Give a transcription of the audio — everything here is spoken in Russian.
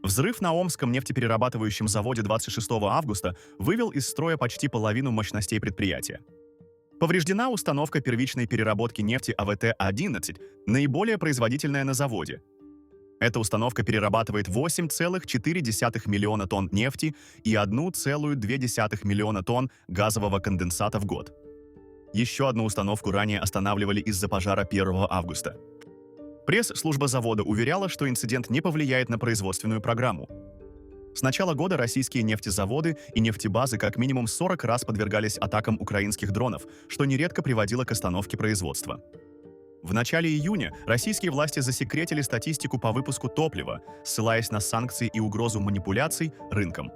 Взрыв на Омском нефтеперерабатывающем заводе 26 августа вывел из строя почти половину мощностей предприятия. Повреждена установка первичной переработки нефти АВТ-11, наиболее производительная на заводе. Эта установка перерабатывает 8,4 миллиона тонн нефти и 1,2 миллиона тонн газового конденсата в год. Еще одну установку ранее останавливали из-за пожара 1 августа. Пресс-служба завода уверяла, что инцидент не повлияет на производственную программу. С начала года российские нефтезаводы и нефтебазы как минимум 40 раз подвергались атакам украинских дронов, что нередко приводило к остановке производства. В начале июня российские власти засекретили статистику по выпуску топлива, ссылаясь на санкции и угрозу манипуляций рынком.